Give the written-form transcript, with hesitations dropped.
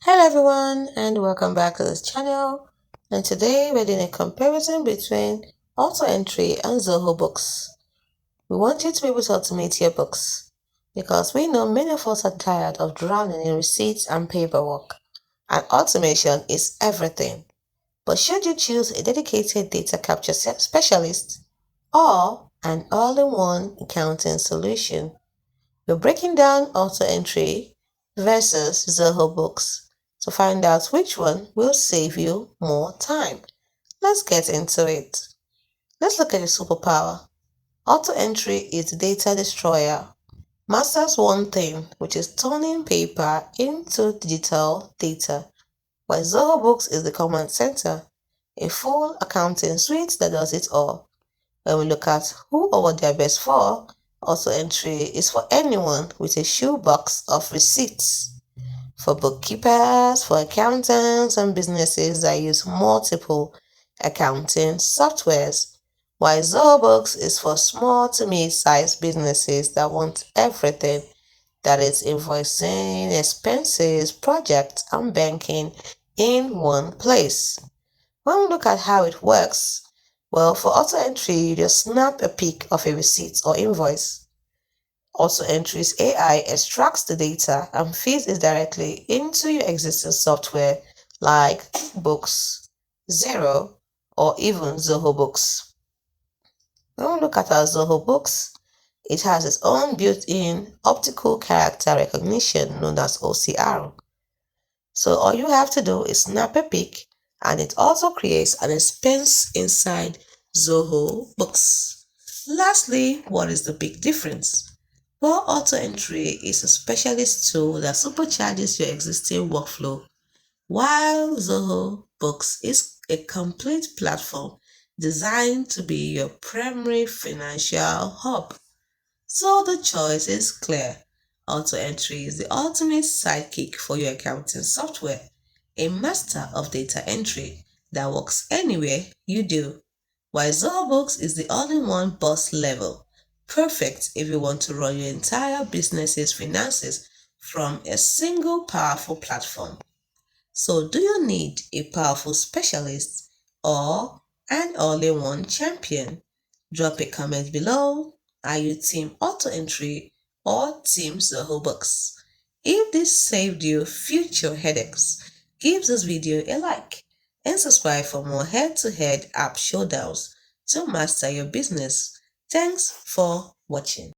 Hello everyone and welcome back to this channel, and today we're doing a comparison between AutoEntry and Zoho Books. We want you to be able to automate your books because we know many of us are tired of drowning in receipts and paperwork, and automation is everything. But should you choose a dedicated data capture specialist or an all-in-one accounting solution? We're breaking down AutoEntry versus Zoho Books to find out which one will save you more time. Let's get into it. Let's look at the superpower. AutoEntry is the data destroyer. Masters one thing, which is turning paper into digital data, while Zoho Books is the command center, a full accounting suite that does it all. When we look at who or what they're best for, AutoEntry is for anyone with a shoebox of receipts. For bookkeepers, for accountants, and businesses that use multiple accounting softwares. While Zoho Books is for small to mid-sized businesses that want everything, that is invoicing, expenses, projects, and banking in one place. When we look at how it works, well, for AutoEntry, you just snap a pic of a receipt or invoice. AutoEntry's AI extracts the data and feeds it directly into your existing software like Books, Xero, or even Zoho Books. When we look at our Zoho Books, it has its own built-in optical character recognition known as OCR. So all you have to do is snap a pic and it also creates an expense inside Zoho Books. Lastly, what is the big difference? Well, AutoEntry is a specialist tool that supercharges your existing workflow, while Zoho Books is a complete platform designed to be your primary financial hub. So the choice is clear. AutoEntry is the ultimate sidekick for your accounting software, a master of data entry that works anywhere you do, while Zoho Books is the all-in-one boss level, perfect if you want to run your entire business's finances from a single powerful platform. So do you need a powerful specialist or an all-in-one champion? Drop a comment below. Are you Team AutoEntry or Team Zoho Books? If this saved you future headaches, give this video a like and subscribe for more head-to-head app showdowns to master your business. Thanks for watching.